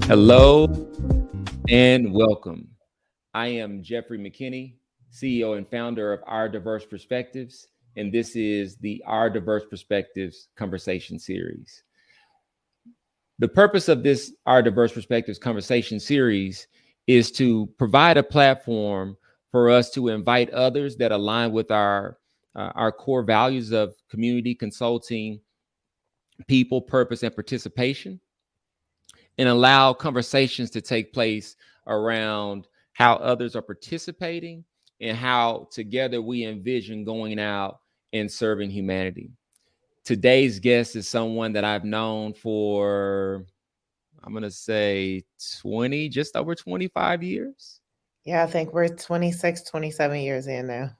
Hello and welcome. I am Jeffrey McKinney, CEO and founder of Our Diverse Perspectives, and this is the Our Diverse Perspectives Conversation Series. The purpose of this Our Diverse Perspectives Conversation Series is to provide a platform for us to invite others that align with our core values of community consulting, people, purpose, and participation, and allow conversations to take place around how others are participating and how together we envision going out and serving humanity. Today's guest is someone that I've known for, I'm going to say 20, just over 25 years. Yeah, I think we're 26, 27 years in now.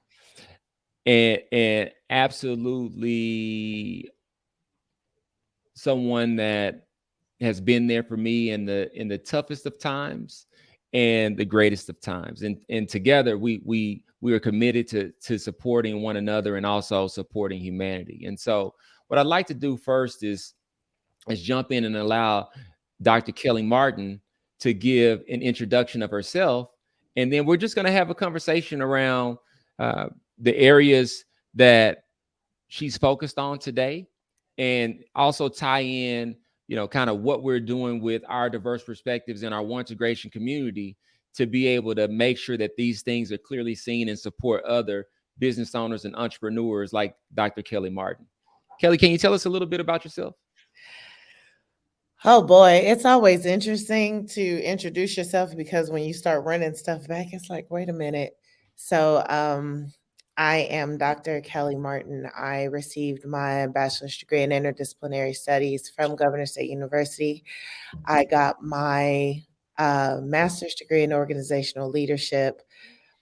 And absolutely someone that has been there for me in the toughest of times and the greatest of times. And together we are committed to supporting one another and also supporting humanity. And so what I'd like to do first is jump in and allow Dr. Kellie Martin to give an introduction of herself. And then we're just going to have a conversation around the areas that she's focused on today, and also tie in, kind of what we're doing with our diverse perspectives in our one integration community to be able to make sure that these things are clearly seen and support other business owners and entrepreneurs like Dr. Kellie Martin. Kellie, can you tell us a little bit about yourself? Oh boy, it's always interesting to introduce yourself because when you start running stuff back, it's like, wait a minute. So, I am Dr. Kellie Martin. I received my bachelor's degree in interdisciplinary studies from Governor State University. I got my master's degree in organizational leadership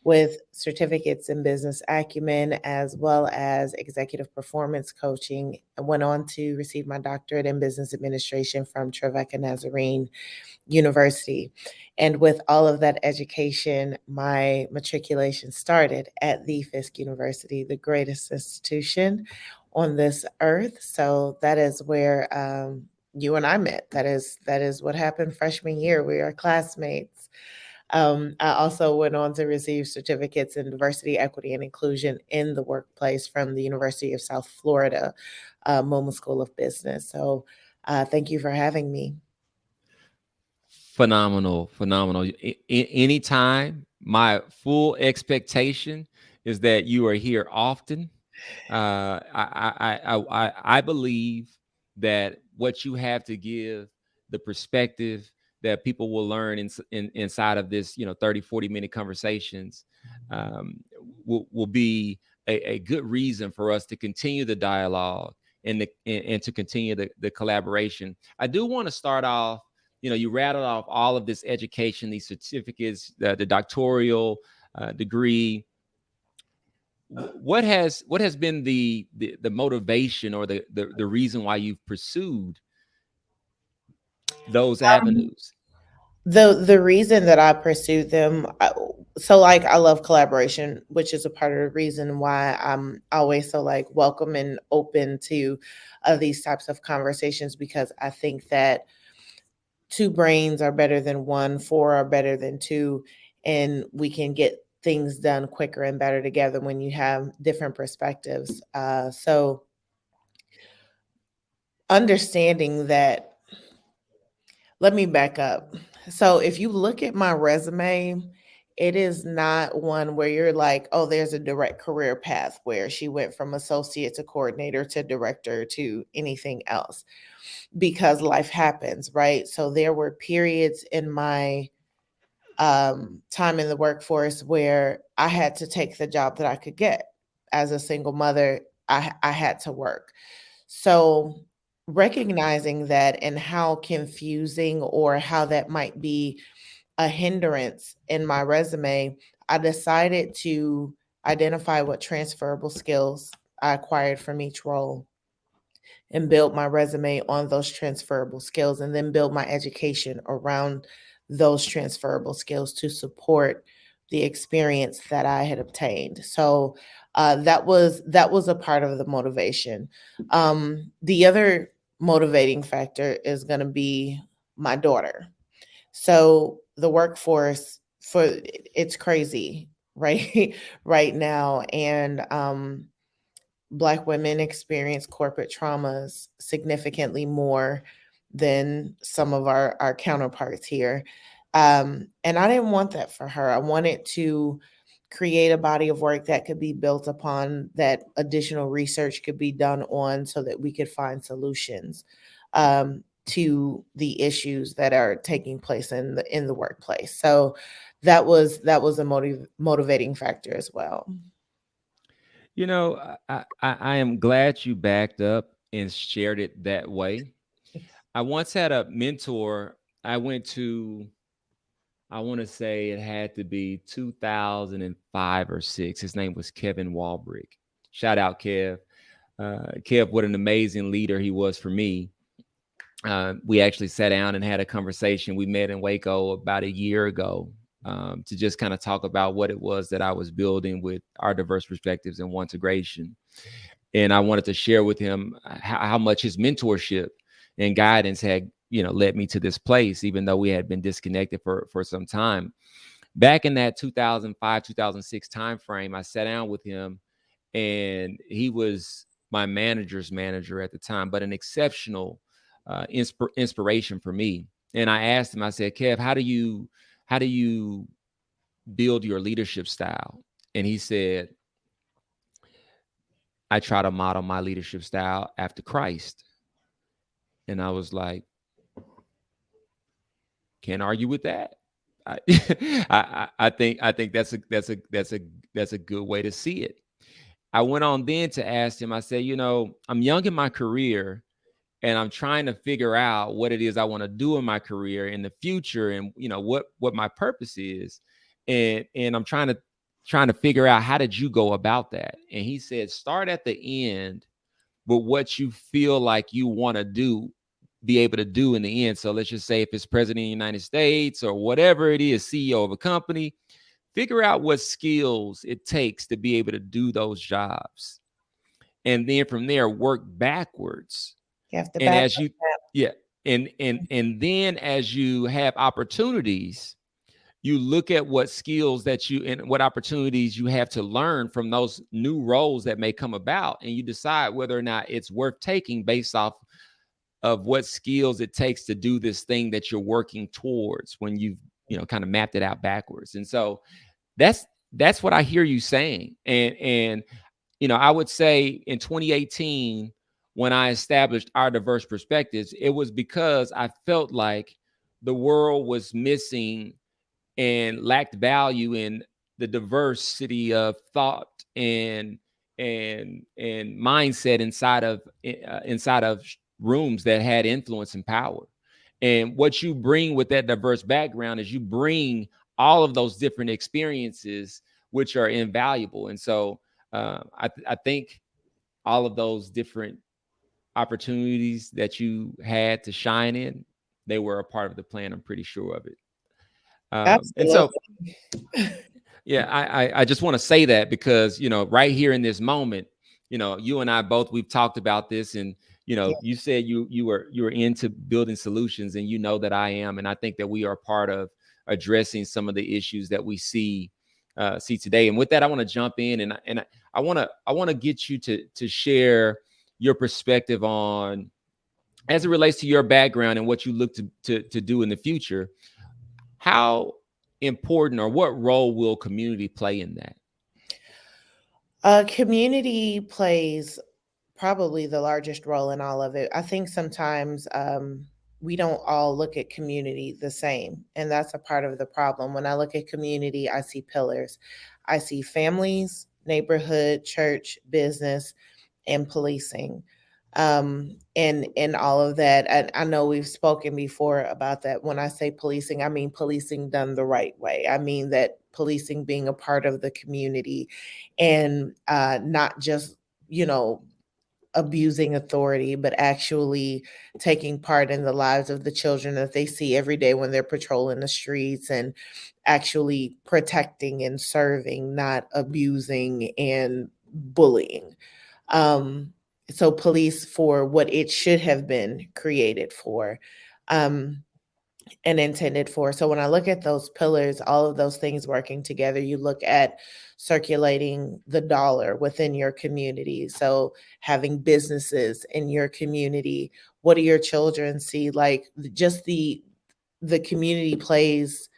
with certificates in business acumen as well as executive performance coaching. I went on to receive my doctorate in business administration from Trevecca Nazarene University. And with all of that education, my matriculation started at the Fisk University, the greatest institution on this earth. So that is where you and I met. That is what happened freshman year. We are classmates. I also went on to receive certificates in diversity, equity, and inclusion in the workplace from the University of South Florida, Moma School of Business. So thank you for having me. Phenomenal. Anytime, my full expectation is that you are here often. I believe that what you have to give, the perspective that people will learn inside of this, 30-40 minute conversations, will be a good reason for us to continue the dialogue and to continue the collaboration. I do want to start off, you rattled off all of this education, these certificates, the doctoral degree. What has been the motivation or the reason why you've pursued those Um, avenues? the reason that I pursued them, so like I love collaboration, which is a part of the reason why I'm always so like welcome and open to these types of conversations because I think that two brains are better than one, four are better than two, and we can get things done quicker and better together when you have different perspectives. So understanding that, let me back up. So if you look at my resume, it is not one where you're like, oh, there's a direct career path where she went from associate to coordinator to director to anything else because life happens, right? So there were periods in my time in the workforce where I had to take the job that I could get. As a single mother, I had to work. So recognizing that and how confusing or how that might be a hindrance in my resume, I decided to identify what transferable skills I acquired from each role and build my resume on those transferable skills and then build my education around those transferable skills to support the experience that I had obtained. So that was a part of the motivation. The other motivating factor is going to be my daughter. So the workforce for it's crazy right right now, and Black women experience corporate traumas significantly more than some of our counterparts here. And I didn't want that for her. I wanted to create a body of work that could be built upon, that additional research could be done on, so that we could find solutions to the issues that are taking place in the workplace. So that was a motivating factor as well. You know, I am glad you backed up and shared it that way. I once had a mentor. I went to, I want to say it had to be 2005 or six. His name was Kevin Walbrick. Shout out, Kev. Kev, what an amazing leader he was for me. We actually sat down and had a conversation. We met in Waco about a year ago, to just kind of talk about what it was that I was building with our diverse perspectives and one integration. And I wanted to share with him how much his mentorship and guidance had, led me to this place, even though we had been disconnected for some time. Back in that 2005, 2006 timeframe, I sat down with him, and he was my manager's manager at the time, but an exceptional inspiration for me. And I asked him, I said, Kev, how do you build your leadership style? And he said, I try to model my leadership style after Christ. And I was like, can't argue with that. I, I think that's a good way to see it. I went on then to ask him. I said, I'm young in my career, and I'm trying to figure out what it is I want to do in my career in the future, and what my purpose is, and I'm trying to figure out, how did you go about that? And he said, start at the end, but what you feel like you want to do, be able to do in the end. So let's just say if it's president of the United States or whatever it is, CEO of a company, figure out what skills it takes to be able to do those jobs. And then from there, work backwards. You have to And back as you, yeah, and then as you have opportunities, you look at what skills that you and what opportunities you have to learn from those new roles that may come about, and you decide whether or not it's worth taking based off of what skills it takes to do this thing that you're working towards, when you've kind of mapped it out backwards. And so that's that's what I hear you saying. And I would say in 2018, when I established our diverse perspectives, it was because I felt like the world was missing and lacked value in the diversity of thought and mindset inside of rooms that had influence and power. And what you bring with that diverse background is you bring all of those different experiences, which are invaluable. And so I think all of those different opportunities that you had to shine in, they were a part of the plan. I'm pretty sure of it. And so, absolutely. yeah, I just want to say that because, right here in this moment, you and I both, we've talked about this, and, Yeah, you said you were into building solutions, and that I am. And I think that we are part of addressing some of the issues that we see today. And with that, I want to jump in, and I want to get you to share your perspective on, as it relates to your background and what you look to do in the future. How important, or what role will community play in that? community plays probably the largest role in all of it. I think sometimes we don't all look at community the same, and that's a part of the problem. When I look at community, I see pillars. I see families, neighborhood, church, business, and policing. And all of that. I know we've spoken before about that. When I say policing, I mean policing done the right way. I mean that policing being a part of the community, and not just, you know, abusing authority, but actually taking part in the lives of the children that they see every day when they're patrolling the streets, and actually protecting and serving, not abusing and bullying. Um, so police for what it should have been created for. Um, and intended for. So when I look at those pillars, all of those things working together, you look at circulating the dollar within your community. So having businesses in your community, what do your children see? Like just the community plays,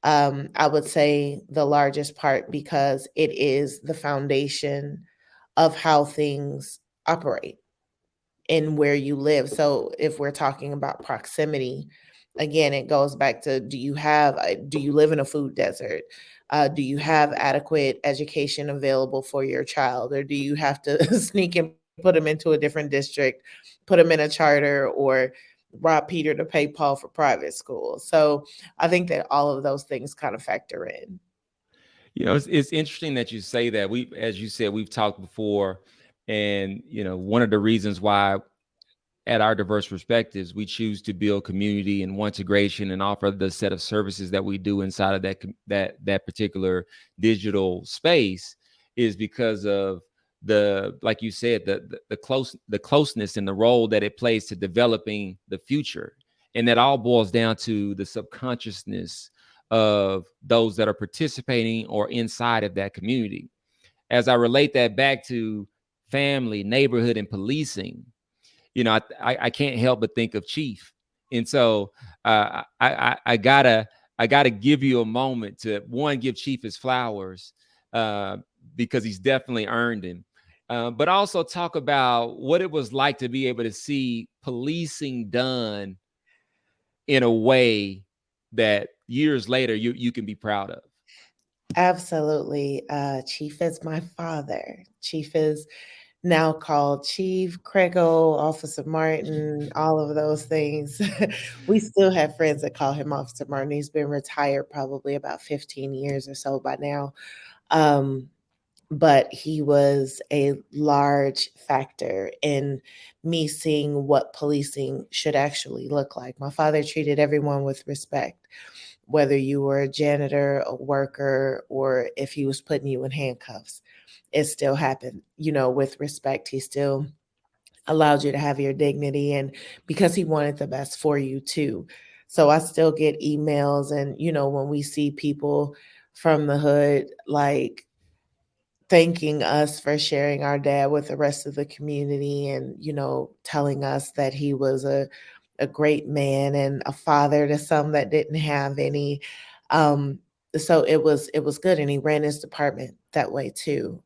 I would say, the largest part because it is the foundation of how things operate in where you live. So if we're talking about proximity, again, it goes back to do you live in a food desert? Do you have adequate education available for your child, or do you have to sneak and put them into a different district, put them in a charter, or rob Peter to pay Paul for private school? So I think that all of those things kind of factor in. It's interesting that you say that. As you said, we've talked before, and one of the reasons why at our diverse perspectives, we choose to build community and integration and offer the set of services that we do inside of that particular digital space is because of like you said, the closeness and the role that it plays to developing the future. And that all boils down to the subconsciousness of those that are participating or inside of that community. As I relate that back to family, neighborhood, and policing, I can't help but think of Chief. And so I gotta give you a moment to one, give Chief his flowers, uh, because he's definitely earned him. But also talk about what it was like to be able to see policing done in a way that years later you can be proud of. Absolutely. Chief is my father. Chief is now called Chief, Crego, Officer Martin, all of those things. We still have friends that call him Officer Martin. He's been retired probably about 15 years or so by now. Um, but he was a large factor in me seeing what policing should actually look like. My father treated everyone with respect, whether you were a janitor, a worker, or if he was putting you in handcuffs. It still happened, with respect. He still allowed you to have your dignity, and because he wanted the best for you too. So I still get emails, and when we see people from the hood, like thanking us for sharing our dad with the rest of the community, and telling us that he was a great man and a father to some that didn't have any. um so it was good, and he ran his department that way too,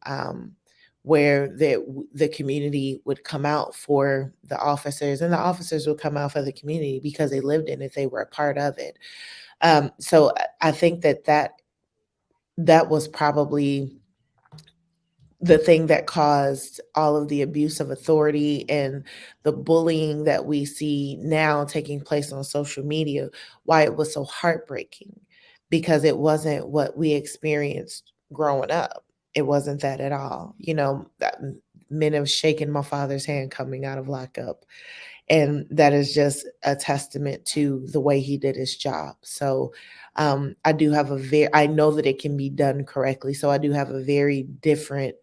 where the community would come out for the officers, and the officers would come out for the community because they lived in it, they were a part of it. So I think that was probably the thing that caused all of the abuse of authority and the bullying that we see now taking place on social media, why it was so heartbreaking, because it wasn't what we experienced growing up. It wasn't that at all. That men have shaken my father's hand coming out of lockup. And that is just a testament to the way he did his job. So I know that it can be done correctly. So I do have a very different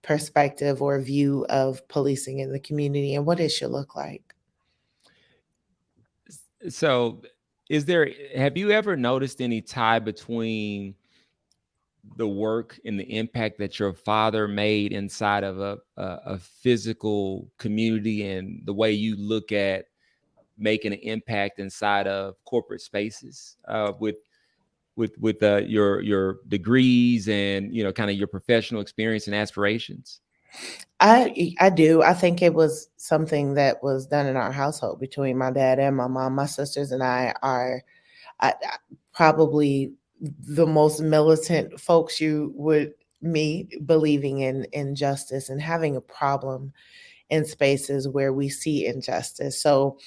perspective or view of policing in the community and what it should look like. So, have you ever noticed any tie between the work and the impact that your father made inside of a physical community and the way you look at making an impact inside of corporate spaces, with your degrees and kind of your professional experience and aspirations? I do. I think it was something that was done in our household between my dad and my mom. My sisters and I are probably the most militant folks you would meet, believing in justice and having a problem in spaces where we see injustice. So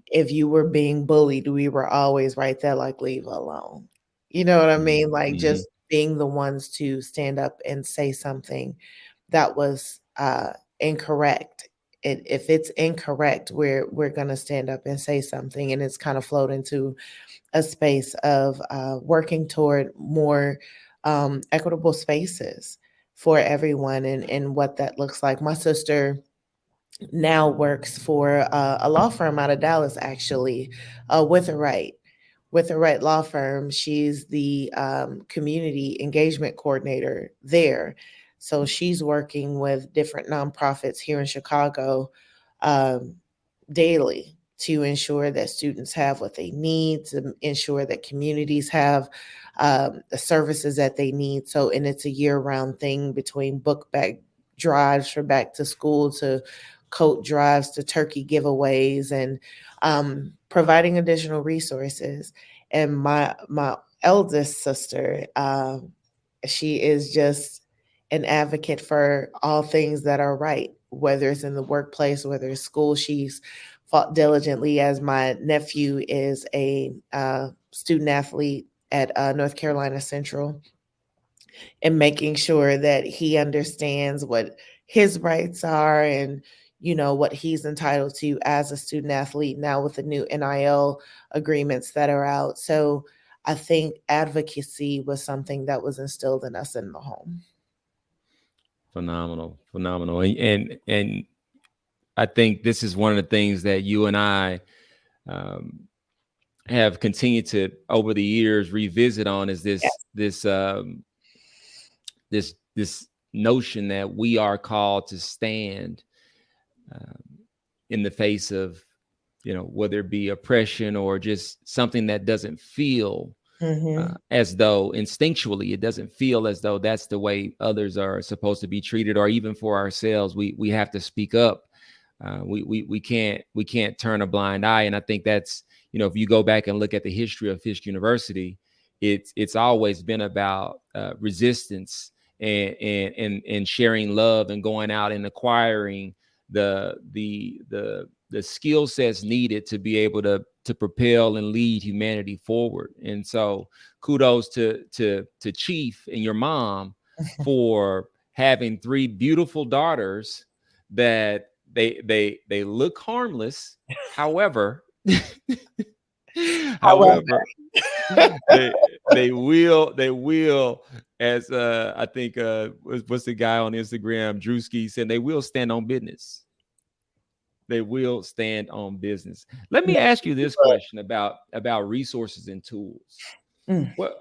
if you were being bullied, we were always right there, like, leave alone. You know what I mean? Like, Mm-hmm. just being the ones to stand up and say something that was incorrect. If it's incorrect, we're gonna stand up and say something, and it's kind of flowed into a space of working toward more equitable spaces for everyone, and what that looks like. My sister now works for a law firm out of Dallas, actually, with a right, with the right law firm. She's the community engagement coordinator there. So she's working with different nonprofits here in Chicago um, daily to ensure that students have what they need, to ensure that communities have the services that they need. So, and it's a year round thing between book bag drives for back to school to coat drives to turkey giveaways and providing additional resources. And my eldest sister, she is just an advocate for all things that are right, whether it's in the workplace, whether it's school. She's fought diligently, as my nephew is a student athlete at North Carolina Central, and making sure that he understands what his rights are and what he's entitled to as a student athlete now with the new NIL agreements that are out. So I think advocacy was something that was instilled in us in the home. Phenomenal, phenomenal. And I think this is one of the things that you and I have continued to over the years revisit on is this notion that we are called to stand in the face of, whether it be oppression or just something that doesn't feel as though instinctually it doesn't feel as though that's the way others are supposed to be treated, or even for ourselves, we have to speak up. We can't turn a blind eye. And I think that's, if you go back and look at the history of Fisk University, it's always been about resistance and sharing love and going out and acquiring the skill sets needed to be able to propel and lead humanity forward. And so kudos to Chief and your mom for having three beautiful daughters that they look harmless. However, they will, as I think what's the guy on Instagram, Drewski, said they will stand on business. They will stand on business. Let me ask you this question about resources and tools. What,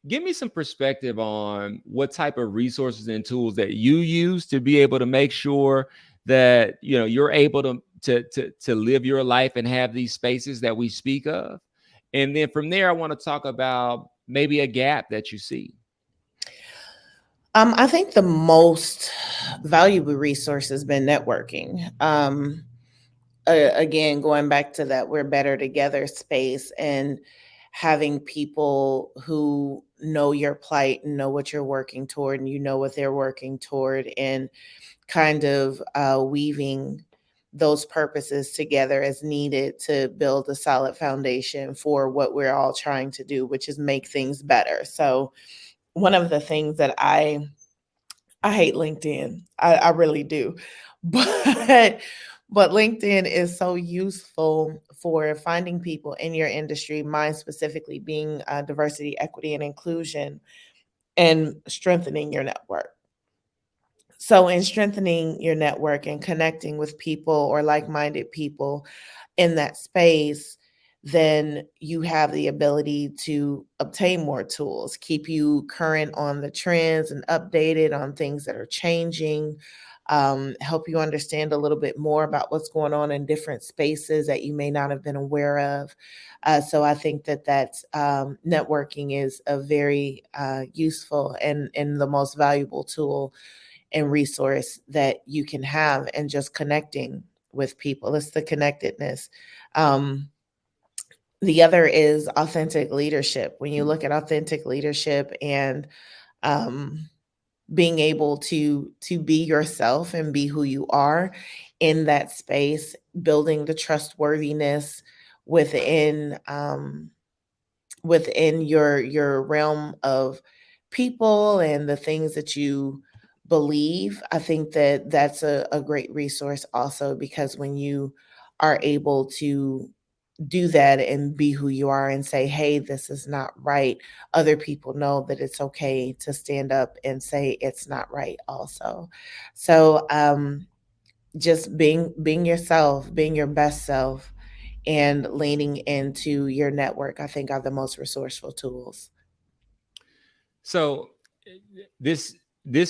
give me some perspective on what type of resources and tools that you use to be able to make sure that you're able to live your life and have these spaces that we speak of. And then from there, I want to talk about maybe a gap that you see. I think the most valuable resource has been networking. Again, going back to that we're better together space and having people who know your plight and know what you're working toward and what they're working toward, and kind of weaving those purposes together as needed to build a solid foundation for what we're all trying to do, which is make things better. So one of the things that I hate LinkedIn. I really do. But LinkedIn is so useful for finding people in your industry, mine specifically being diversity, equity, and inclusion, and strengthening your network. So, in strengthening your network and connecting with people or like minded people in that space, then you have the ability to obtain more tools, keep you current on the trends and updated on things that are changing, help you understand a little bit more about what's going on in different spaces that you may not have been aware of. So I think that networking is a very useful and the most valuable tool and resource that you can have, and just connecting with people. It's the connectedness. The other is authentic leadership. When you look at authentic leadership and being able to be yourself and be who you are in that space, building the trustworthiness within within your realm of people and the things that you believe. I think that that's a great resource also, because when you are able to do that and be who you are and say, hey, this is not right, other people know that it's okay to stand up and say it's not right also. So just being yourself, being your best self, and leaning into your network, I think, are the most resourceful tools. So this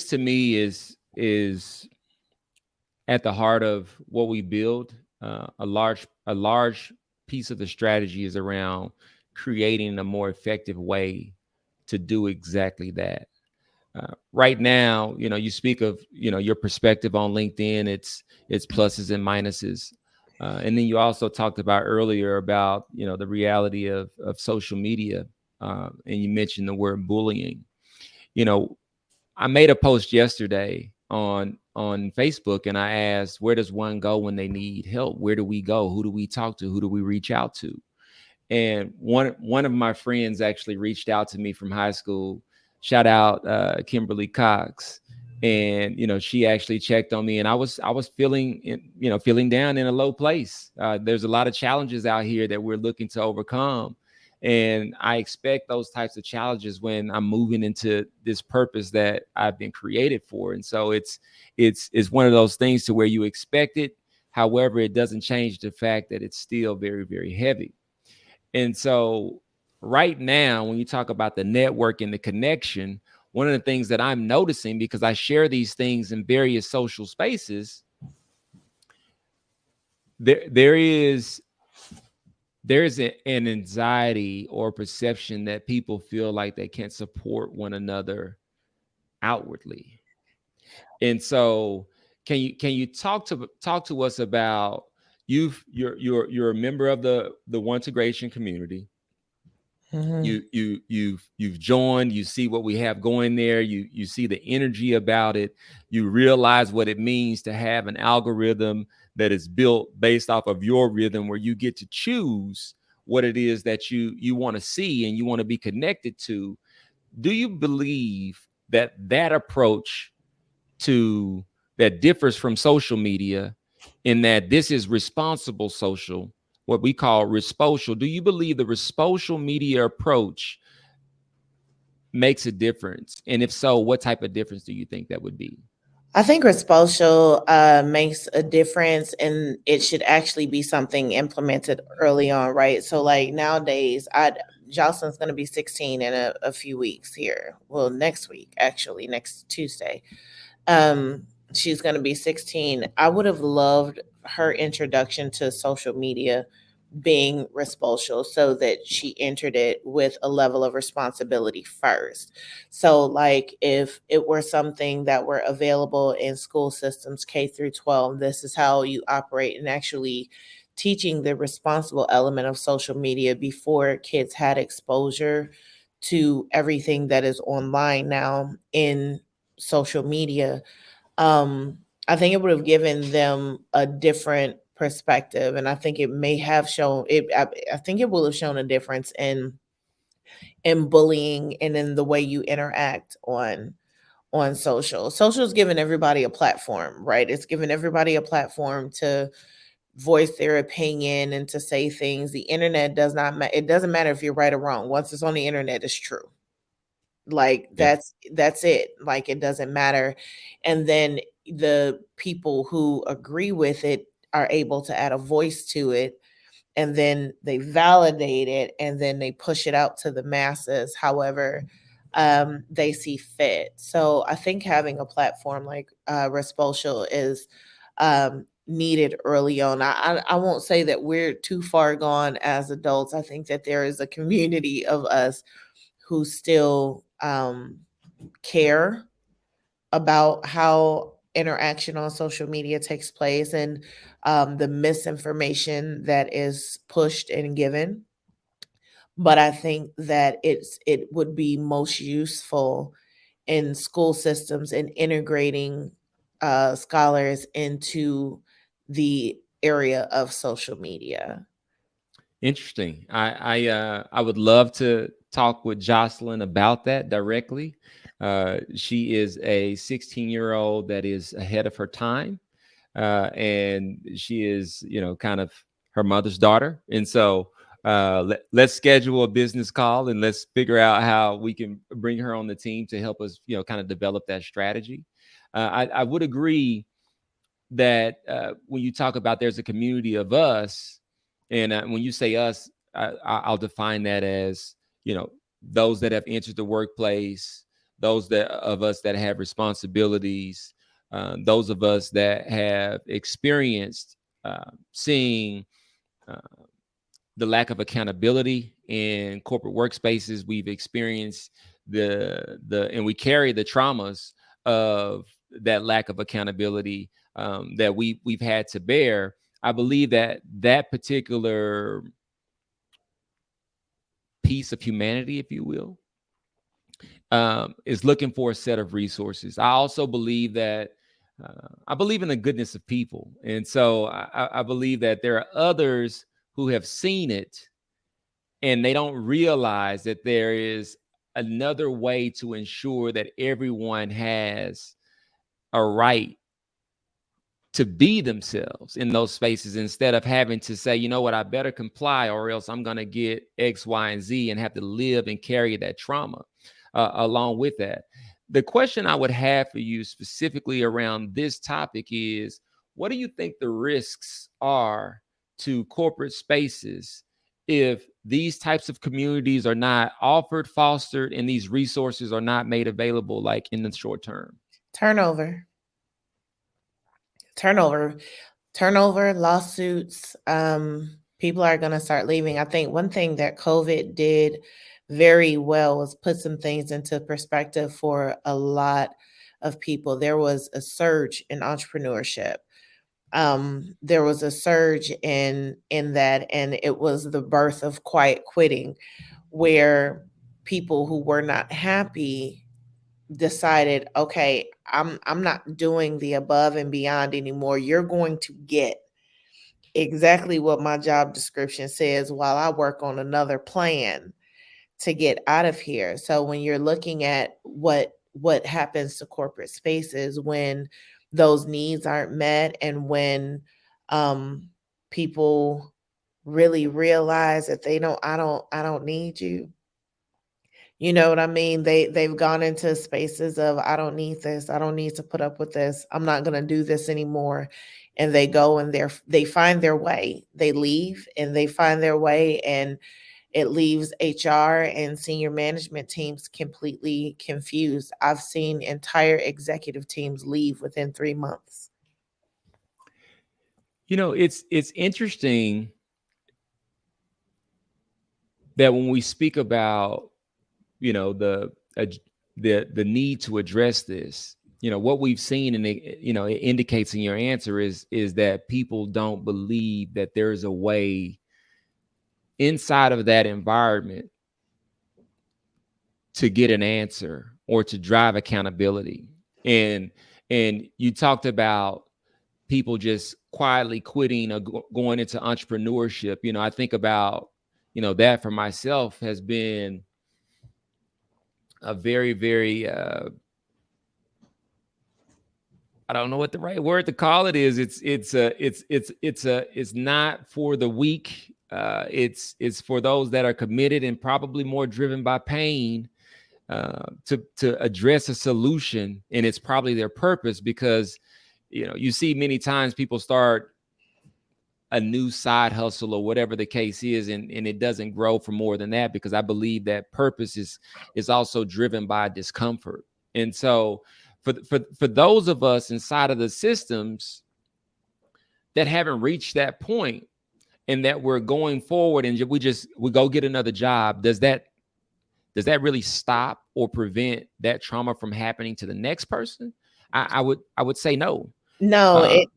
to me is at the heart of what we build. A large piece of the strategy is around creating a more effective way to do exactly that. Right now, you speak of your perspective on LinkedIn. It's pluses and minuses, and then you also talked about earlier about the reality of social media, and you mentioned the word bullying. You know, I made a post yesterday on Facebook, and I asked, where does one go when they need help? Where do we go? Who do we talk to? Who do we reach out to? And one of my friends actually reached out to me from high school. Shout out Kimberly Cox. And she actually checked on me, and I was feeling down in a low place. There's a lot of challenges out here that we're looking to overcome, and I expect those types of challenges when I'm moving into this purpose that I've been created for. And so it's one of those things to where you expect it. However, it doesn't change the fact that it's still very, very heavy. And so, right now, when you talk about the network and the connection, one of the things that I'm noticing, because I share these things in various social spaces, there is an anxiety or perception that people feel like they can't support one another outwardly. And so, can you talk to us about you're a member of the One Integration community. Mhm. You've joined. You see what we have going there. You see the energy about it. You realize what it means to have an algorithm that is built based off of your rhythm, where you get to choose what it is that you want to see and you want to be connected to. Do you believe that approach to that differs from social media, in that this is responsible social, what we call resposal? Do you believe the resposal media approach makes a difference? And if so, what type of difference do you think that would be? I think responsible makes a difference, and it should actually be something implemented early on, right? So, like nowadays, Jocelyn's going to be 16 in a few weeks here. Well, next week, actually, next Tuesday. She's going to be 16. I would have loved her introduction to social media being responsible, so that she entered it with a level of responsibility first. So like if it were something that were available in school systems K through 12, this is how you operate, and actually teaching the responsible element of social media before kids had exposure to everything that is online now in social media. um, I think it would have given them a different perspective, and I think it may have shown it. I think it will have shown a difference in bullying and in the way you interact on social. Social is giving everybody a platform, right? It's giving everybody a platform to voice their opinion and to say things. The internet does not. It doesn't matter if you're right or wrong. Once it's on the internet, it's true. Like Yeah. that's it. Like it doesn't matter. And then the people who agree with it are able to add a voice to it, and then they validate it, and then they push it out to the masses however they see fit. So I think having a platform like Resposal is needed early on. I won't say that we're too far gone as adults. I think that there is a community of us who still care about how interaction on social media takes place, and the misinformation that is pushed and given. But I think that it would be most useful in school systems in integrating scholars into the area of social media. Interesting. I would love to talk with Jocelyn about that directly. She is a 16-year-old that is ahead of her time, and she is, kind of her mother's daughter. And so, let's schedule a business call and let's figure out how we can bring her on the team to help us, kind of develop that strategy. I would agree that when you talk about there's a community of us, And when you say us, I'll define that as, those that have entered the workplace, those that of us that have responsibilities, those of us that have experienced seeing uh, the lack of accountability in corporate workspaces. We've experienced and we carry the traumas of that lack of accountability that we've had to bear. I believe that particular piece of humanity, if you will, is looking for a set of resources. I also believe that I believe in the goodness of people, and so I believe that there are others who have seen it and they don't realize that there is another way to ensure that everyone has a right to be themselves in those spaces, instead of having to say, you know what, I better comply or else I'm going to get X, Y, and Z and have to live and carry that trauma along with that. The question I would have for you specifically around this topic is, what do you think the risks are to corporate spaces if these types of communities are not offered, fostered, and these resources are not made available, like in the short term? Turnover, lawsuits. People are going to start leaving. I think one thing that COVID did very well was put some things into perspective for a lot of people. There was a surge in entrepreneurship. There was a surge in that, and it was the birth of quiet quitting, where people who were not happy decided, okay, I'm not doing the above and beyond anymore. You're going to get exactly what my job description says while I work on another plan to get out of here. So when you're looking at what happens to corporate spaces when those needs aren't met, and when people really realize that I don't need you. You know what I mean? They've gone into spaces of, I don't need this. I don't need to put up with this. I'm not going to do this anymore. And they go and they find their way. They leave and they find their way, and it leaves HR and senior management teams completely confused. I've seen entire executive teams leave within 3 months. It's interesting that when we speak about, the need to address this, what we've seen, and it indicates in your answer is that people don't believe that there's a way inside of that environment to get an answer or to drive accountability. And you talked about people just quietly quitting or going into entrepreneurship. I think about, that for myself has been a very, very I don't know what the right word to call it is. It's not for the weak. It's for those that are committed and probably more driven by pain to address a solution, and it's probably their purpose, because you see many times people start a new side hustle or whatever the case is, and it doesn't grow for more than that, because I believe that purpose is also driven by discomfort. And so for those of us inside of the systems that haven't reached that point, and that we're going forward and we go get another job, does that really stop or prevent that trauma from happening to the next person? I would say no. No, it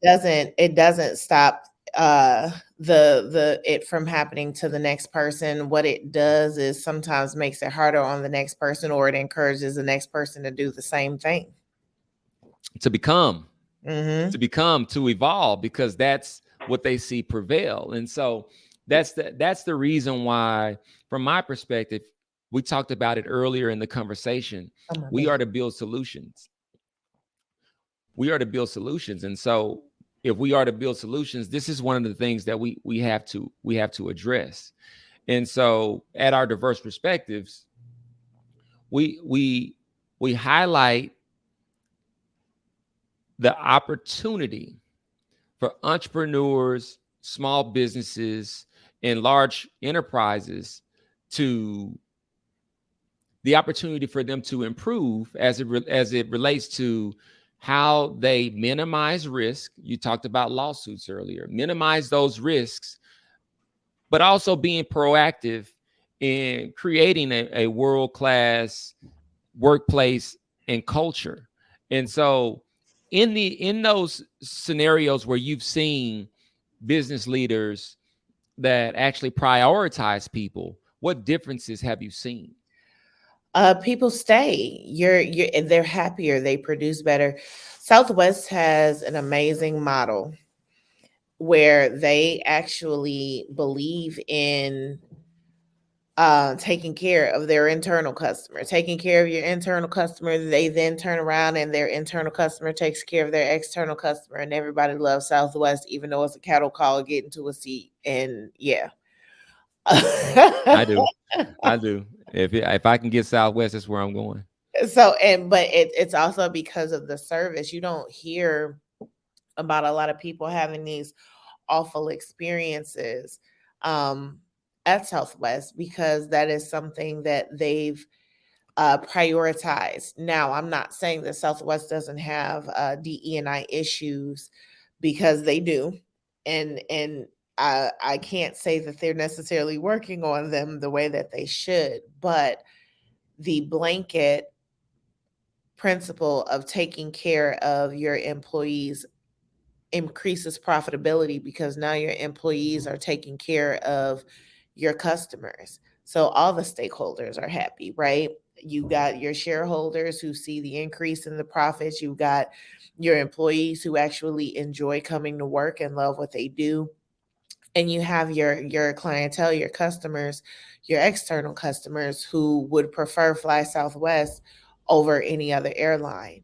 doesn't stop the it from happening to the next person. What it does is sometimes makes it harder on the next person, or it encourages the next person to do the same thing. To become, Mhm. to evolve, because that's what they see prevail. And so that's the reason why, from my perspective, we talked about it earlier in the conversation, Oh my we bad. are to build solutions. And so if we are to build solutions, this is one of the things that we have to address. And so at our diverse perspectives, we highlight the opportunity for entrepreneurs, small businesses, in large enterprises to the opportunity for them to improve as it relates to how they minimize risk. You talked about lawsuits earlier. Minimize those risks, but also being proactive in creating a world-class workplace and culture. And so in those scenarios where you've seen business leaders that actually prioritize people, what differences have you seen? People stay. They're happier. They produce better. Southwest has an amazing model where they actually believe in taking care of their internal customer. Taking care of your internal customer, they then turn around and their internal customer takes care of their external customer, and everybody loves Southwest, even though it's a cattle call, get into a seat, and yeah. I do. I do. If I can get Southwest, that's where I'm going. So, but it's also because of the service. You don't hear about a lot of people having these awful experiences um, at Southwest, because that is something that they've prioritized. Now, I'm not saying that Southwest doesn't have DE&I issues, because they do, and I can't say that they're necessarily working on them the way that they should, but the blanket principle of taking care of your employees increases profitability, because now your employees are taking care of your customers. So all the stakeholders are happy, right? You got your shareholders who see the increase in the profits. You got your employees who actually enjoy coming to work and love what they do, and you have your clientele, your customers, your external customers who would prefer Fly Southwest over any other airline.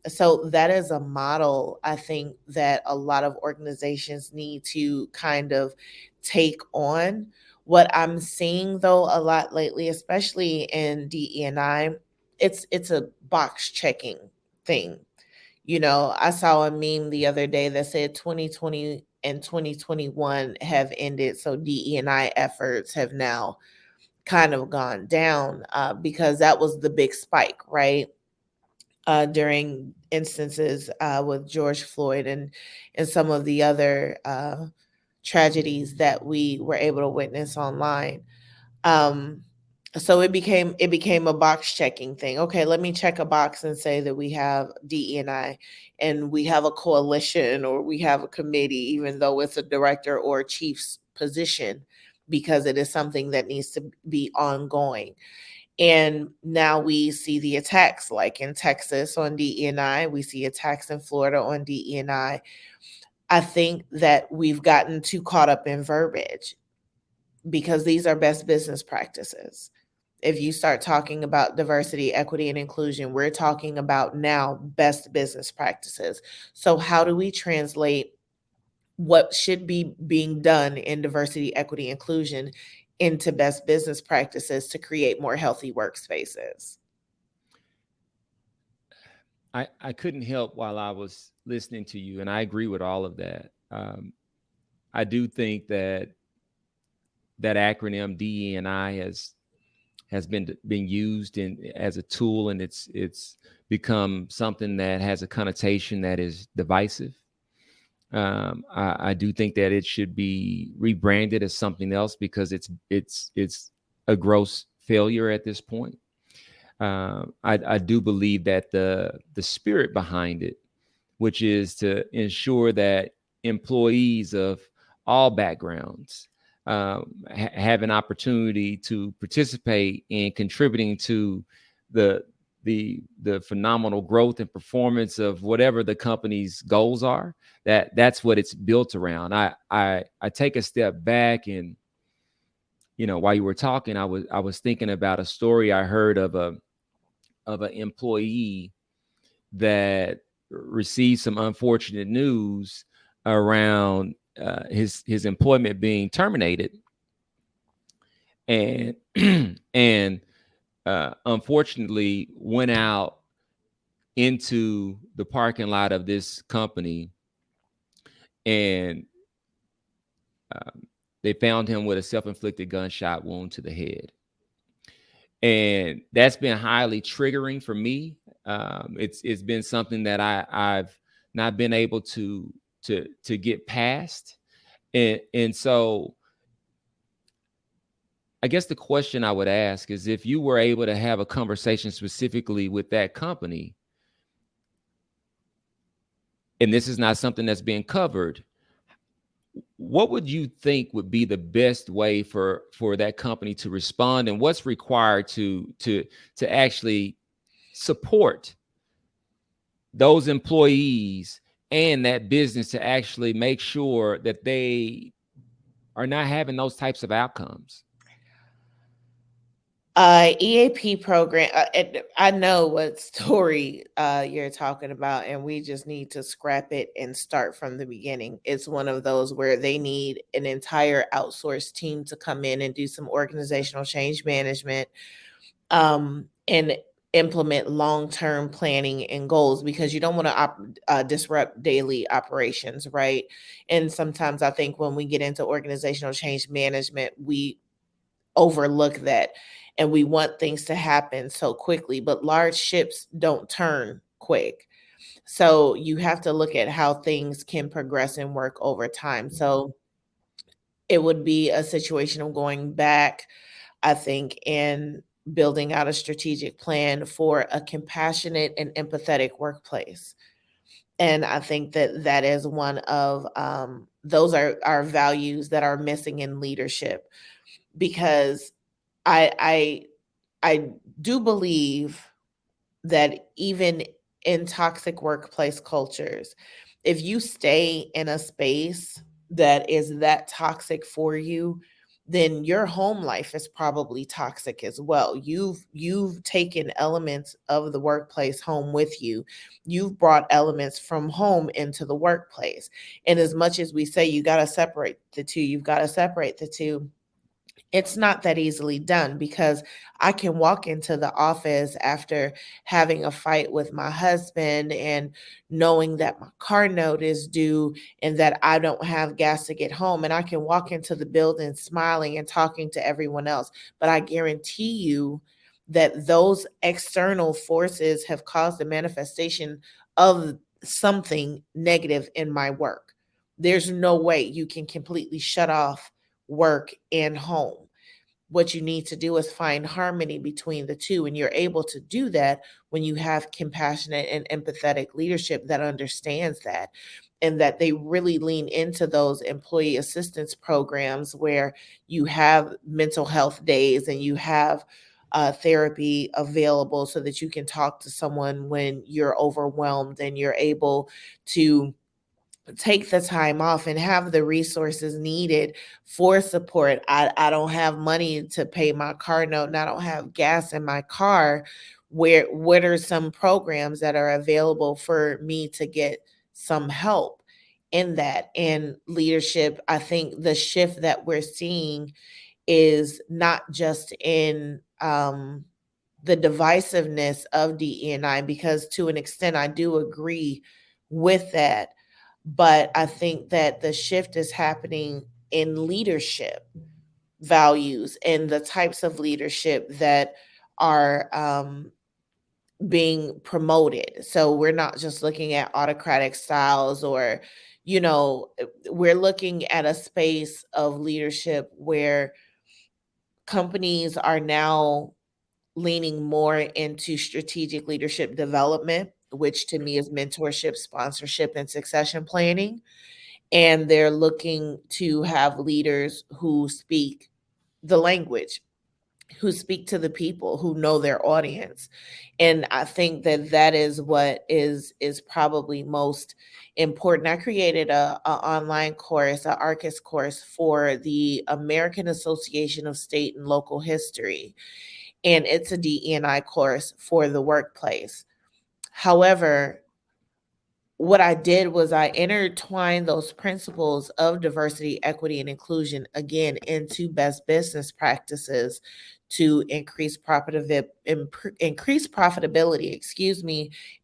So that is a model I think that a lot of organizations need to kind of take on. What I'm seeing though a lot lately, especially in DE&I, it's a box checking thing. You know, I saw a meme the other day that said 2020 and 2021 have ended, so DE&I efforts have now kind of gone down, because that was the big spike, right? During instances with George Floyd and some of the other tragedies that we were able to witness online. Um, so it became a box checking thing. Okay, let me check a box and say that we have DE&I and we have a coalition or we have a committee, even though it's a director or a chief's position, because it is something that needs to be ongoing. And now we see the attacks, like in Texas on DE&I. We see attacks in Florida on DE&I. I think that we've gotten too caught up in verbiage, because these are best business practices. If you start talking about diversity, equity, and inclusion, we're talking about now best business practices. So, how do we translate what should be being done in diversity, equity, inclusion into best business practices to create more healthy workspaces? I couldn't help while I was listening to you, and I agree with all of that. I do think that acronym DE&I has been used as a tool, and it's become something that has a connotation that is divisive. I do think that it should be rebranded as something else, because it's a gross failure at this point. I do believe that the spirit behind it, which is to ensure that employees of all backgrounds have an opportunity to participate in contributing to the the phenomenal growth and performance of whatever the company's goals are. That's what it's built around. I take a step back, and while you were talking, I was thinking about a story I heard of an employee that received some unfortunate news around his employment being terminated, and and unfortunately went out into the parking lot of this company, and They found him with a self-inflicted gunshot wound to the head. And that's been highly triggering for me. It's been something that I've not been able to get past. And so I guess the question I would ask is, if you were able to have a conversation specifically with that company, and this is not something that's being covered, what would you think would be the best way for that company to respond, and what's required to actually support those employees and that business to actually make sure that they are not having those types of outcomes? EAP program. I know what story you're talking about, and we just need to scrap it and start from the beginning. It's one of those where they need an entire outsourced team to come in and do some organizational change management, and implement long-term planning and goals, because you don't want to disrupt daily operations, right? And sometimes I think when we get into organizational change management, we overlook that, and we want things to happen so quickly, but large ships don't turn quick. So you have to look at how things can progress and work over time. So it would be a situation of going back, I think, and building out a strategic plan for a compassionate and empathetic workplace. And I think that that is one of those are our values that are missing in leadership, because I I do believe that even in toxic workplace cultures, if you stay in a space that is that toxic for you, then your home life is probably toxic as well. You've taken elements of the workplace home with you. You've brought elements from home into the workplace. And as much as we say you got to separate the two, you've got to separate the two, it's not that easily done, because I can walk into the office after having a fight with my husband and knowing that my car note is due and that I don't have gas to get home. And I can walk into the building smiling and talking to everyone else. But I guarantee you that those external forces have caused a manifestation of something negative in my work. There's no way you can completely shut off work and home. What you need to do is find harmony between the two. And you're able to do that when you have compassionate and empathetic leadership that understands that, and that they really lean into those employee assistance programs where you have mental health days and you have therapy available so that you can talk to someone when you're overwhelmed, and you're able to take the time off and have the resources needed for support. I don't have money to pay my car note, and I don't have gas in my car. What are some programs that are available for me to get some help in that? And leadership, I think the shift that we're seeing is not just in the divisiveness of DEI, because to an extent I do agree with that. But I think that the shift is happening in leadership values and the types of leadership that are being promoted. So we're not just looking at autocratic styles, or, we're looking at a space of leadership where companies are now leaning more into strategic leadership development, which to me is mentorship, sponsorship, and succession planning. And they're looking to have leaders who speak the language, who speak to the people, who know their audience. And I think that that is what is probably most important. I created a online course, a ARCIS course for the American Association of State and Local History, and it's a DE&I course for the workplace. However, what I did was I intertwined those principles of diversity, equity, and inclusion again into best business practices to increase profitability,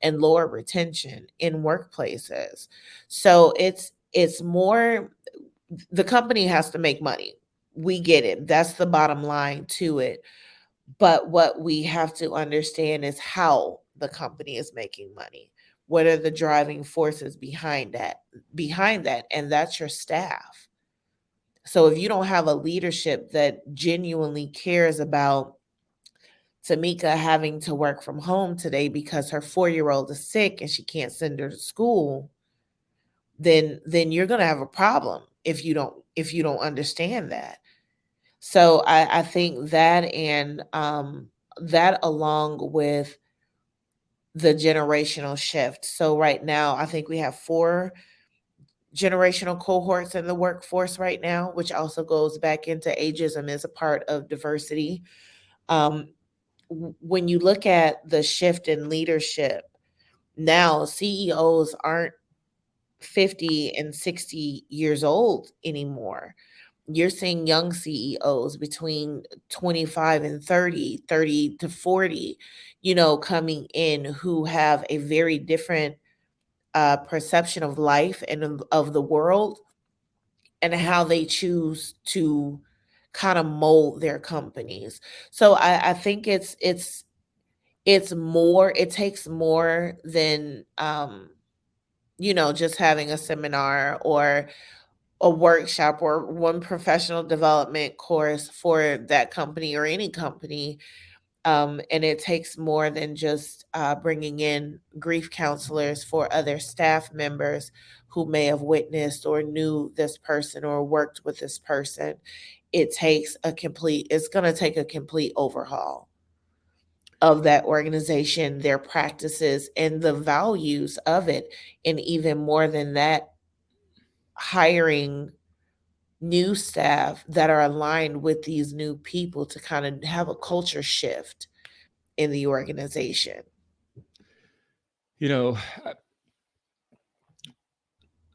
and lower retention in workplaces. So it's more the company has to make money. We get it. That's the bottom line to it. But what we have to understand is how the company is making money. What are the driving forces behind that, and that's your staff. So if you don't have a leadership that genuinely cares about Tamika having to work from home today because her 4-year old is sick and she can't send her to school, then you're gonna have a problem if you don't understand that. So I think that, and that along with the generational shift. So right now, I think we have 4 generational cohorts in the workforce right now, which also goes back into ageism as a part of diversity. Um, when you look at the shift in leadership, now CEOs aren't 50 and 60 years old anymore. You're seeing young CEOs between 25 and 30, 30 to 40, coming in who have a very different perception of life and of the world, and how they choose to kind of mold their companies. So I think it's more, it takes more than just having a seminar or a workshop or one professional development course for that company or any company. And it takes more than just bringing in grief counselors for other staff members who may have witnessed or knew this person or worked with this person. It's going to take a complete overhaul of that organization, their practices, and the values of it. And even more than that, hiring new staff that are aligned with these new people to kind of have a culture shift in the organization. You know,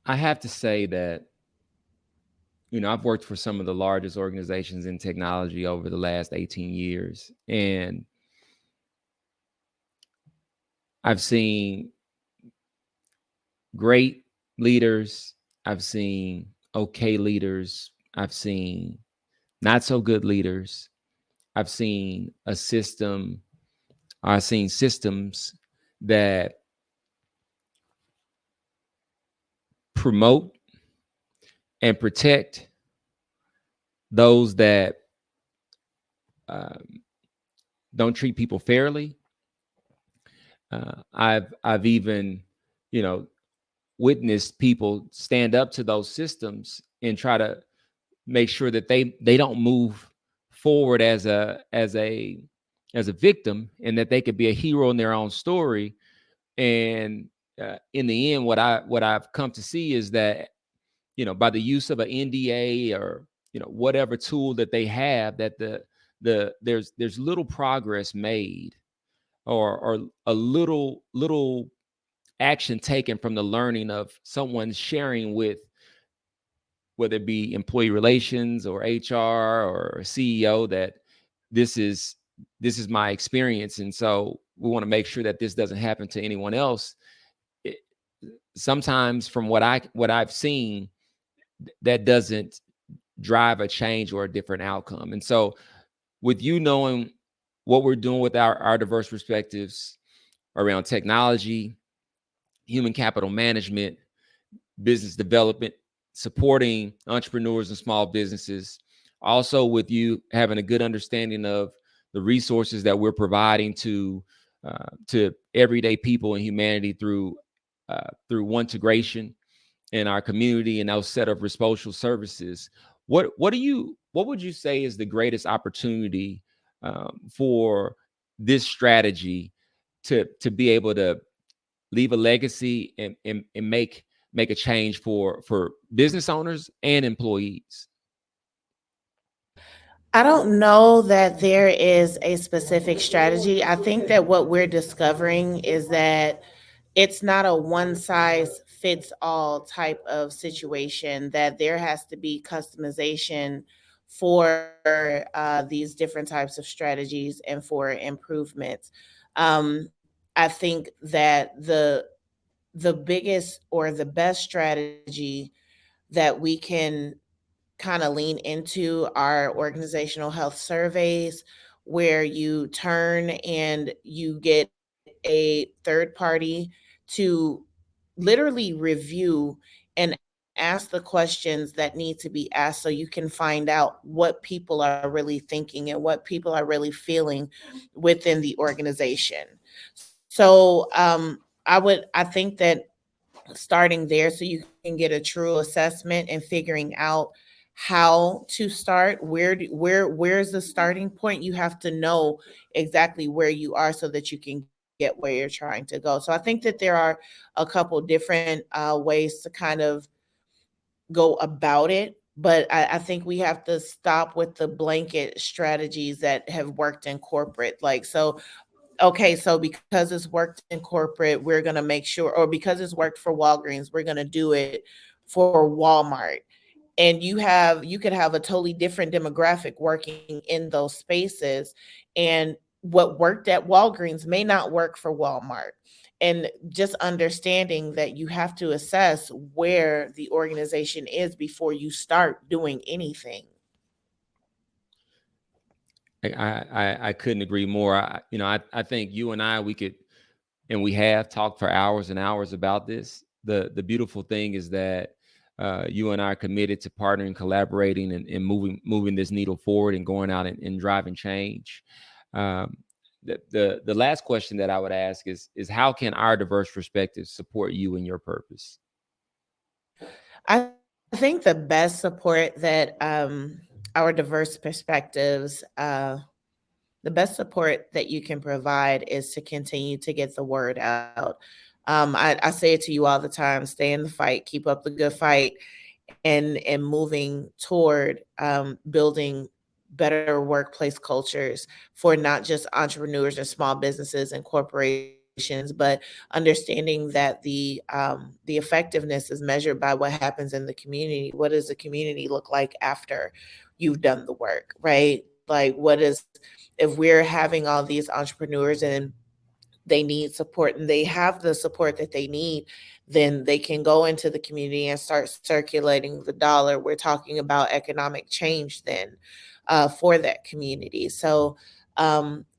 I have to say that, I've worked for some of the largest organizations in technology over the last 18 years, and I've seen great leaders. I've seen okay leaders. I've seen not so good leaders. I've seen I've seen systems that promote and protect those that um, don't treat people fairly. I've even, you know, witnessed people stand up to those systems and try to make sure that they don't move forward as a victim, and that they could be a hero in their own story. And in the end, what I've come to see is that, by the use of an NDA, or whatever tool that they have, that there's little progress made, or a little action taken from the learning of someone sharing with, whether it be employee relations or HR or CEO, that this is this is my experience, and so we want to make sure that this doesn't happen to anyone else. It, Sometimes, from what I've seen, that doesn't drive a change or a different outcome. And so, with you knowing what we're doing with our diverse perspectives around technology, human capital management, business development, supporting entrepreneurs and small businesses, also with you having a good understanding of the resources that we're providing to everyday people and humanity through one integration in our community and our set of social services. What would you say is the greatest opportunity for this strategy to be able to leave a legacy and make a change for business owners and employees? I don't know that there is a specific strategy. I think that what we're discovering is that it's not a one size fits all type of situation, that there has to be customization for these different types of strategies and for improvements. I think that the biggest or the best strategy that we can kind of lean into our organizational health surveys, where you turn and you get a third party to literally review and ask the questions that need to be asked, so you can find out what people are really thinking and what people are really feeling within the organization. So I think that starting there, so you can get a true assessment and figuring out how to start, where's the starting point. You have to know exactly where you are so that you can get where you're trying to go. So I think that there are a couple different ways to kind of go about it, but I think we have to stop with the blanket strategies that have worked in corporate. Like, so okay, so because it's worked in corporate, we're going to make sure, or because it's worked for Walgreens, we're going to do it for Walmart. And you could have a totally different demographic working in those spaces, and what worked at Walgreens may not work for Walmart. And just understanding that you have to assess where the organization is before you start doing anything. I couldn't agree more. I think you and I, we could, and we have talked for hours and hours about this. The beautiful thing is that you and I are committed to partnering, collaborating, and moving this needle forward and going out and driving change. Um, the last question that I would ask is how can our diverse perspectives support you in your purpose? I think the best support that our diverse perspectives, the best support that you can provide is to continue to get the word out. I say it to you all the time: stay in the fight, keep up the good fight, and moving toward building better workplace cultures for not just entrepreneurs and small businesses and corporations, but understanding that the effectiveness is measured by what happens in the community. What does the community look like after you've done the work, right? Like, what is, if we're having all these entrepreneurs and they need support and they have the support that they need, then they can go into the community and start circulating the dollar. We're talking about economic change then, for that community. So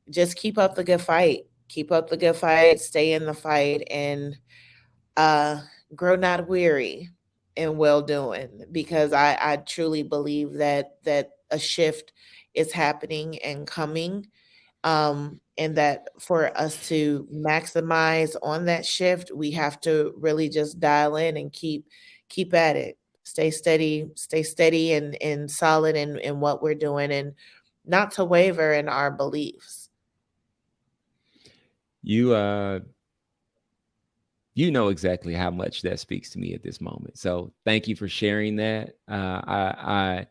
just keep up the good fight. Keep up the good fight, stay in the fight, and uh, grow not weary in well doing, because I truly believe that a shift is happening and coming, and that for us to maximize on that shift, we have to really just dial in and keep at it. Stay steady and solid in what we're doing, and not to waver in our beliefs. You you know exactly how much that speaks to me at this moment. So thank you for sharing that. I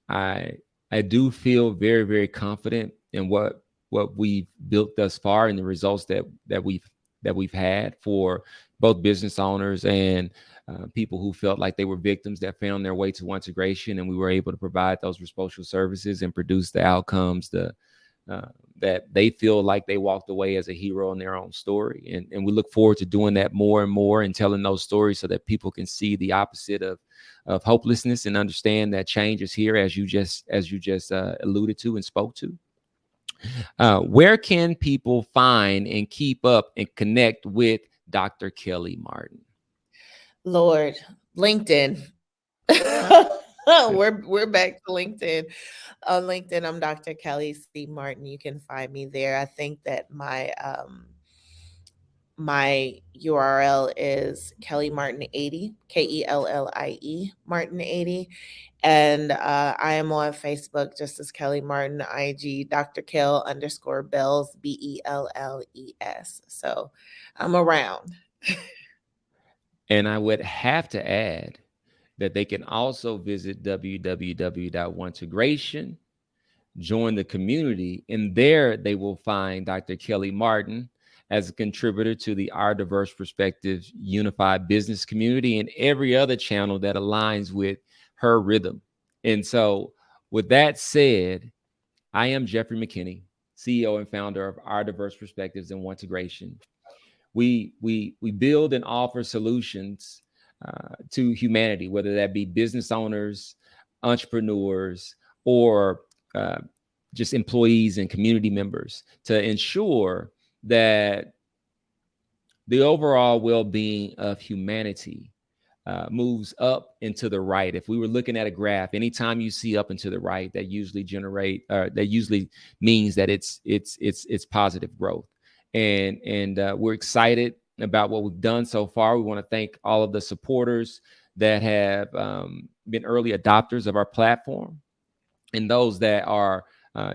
I do feel very, very confident in what we've built thus far and the results that we've had for both business owners and people who felt like they were victims that found their way to integration, and we were able to provide those social services and produce the outcomes uh, that they feel like they walked away as a hero in their own story. And we look forward to doing that more and more and telling those stories so that people can see the opposite of hopelessness and understand that change is here, as you just alluded to and spoke to. Where can people find and keep up and connect with Dr. Kellie Martin? Lord, LinkedIn. We're back to LinkedIn. On LinkedIn, I'm Dr. Kellie C. Martin. You can find me there. I think that my URL is Kellie Martin 80, Kellie Martin 80. And I am on Facebook just as Kellie Martin, IG Dr. Kell underscore Bells, BELLES. So I'm around. And I would have to add that they can also visit www.oneintegration, join the community, and there they will find Dr. Kellie Martin as a contributor to the Our Diverse Perspectives Unified Business Community and every other channel that aligns with her rhythm. And so, with that said, I am Jeffrey McKinney, CEO and founder of Our Diverse Perspectives and Integration. We build and offer solutions to humanity, whether that be business owners, entrepreneurs, or just employees and community members to ensure that the overall well-being of humanity moves up and to the right. If we were looking at a graph, anytime you see up and to the right, that usually means that it's positive growth. And we're excited about what we've done so far. We want to thank all of the supporters that have been early adopters of our platform, and those that are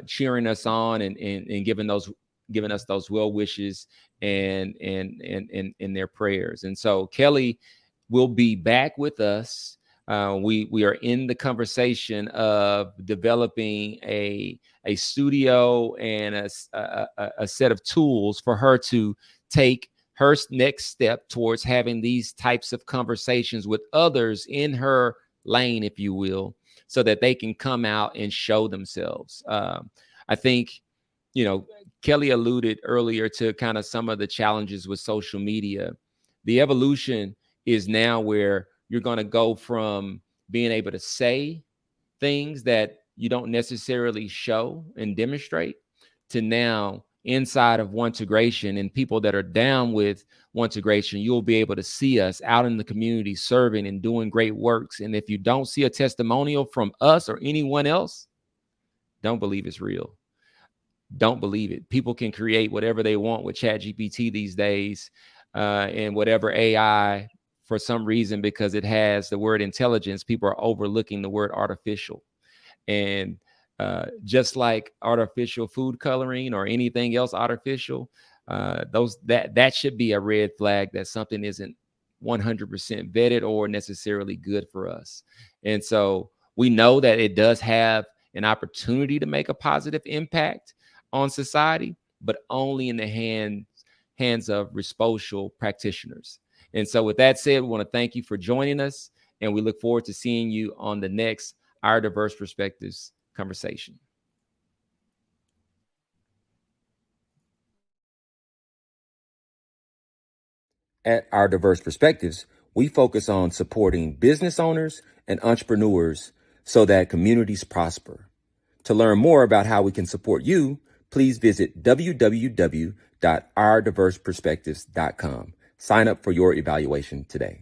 cheering us on and giving us those well wishes and their prayers. And so Kellie will be back with us. We are in the conversation of developing a studio and a set of tools for her to take her next step towards having these types of conversations with others in her lane, if you will, so that they can come out and show themselves. I think, Kellie alluded earlier to kind of some of the challenges with social media. The evolution is now where you're going to go from being able to say things that you don't necessarily show and demonstrate to now inside of Ontegration, and people that are down with Ontegration, you'll be able to see us out in the community serving and doing great works. And if you don't see a testimonial from us or anyone else, don't believe it's real. Don't believe it. People can create whatever they want with ChatGPT these days, and whatever AI, for some reason, because it has the word intelligence, people are overlooking the word artificial. And just like artificial food coloring or anything else artificial, that should be a red flag that something isn't 100% vetted or necessarily good for us. And so we know that it does have an opportunity to make a positive impact on society, but only in the hands of responsible practitioners. And so with that said, we want to thank you for joining us, and we look forward to seeing you on the next Our Diverse Perspectives conversation. At Our Diverse Perspectives, we focus on supporting business owners and entrepreneurs so that communities prosper. To learn more about how we can support you, please visit www.ourdiverseperspectives.com. Sign up for your evaluation today.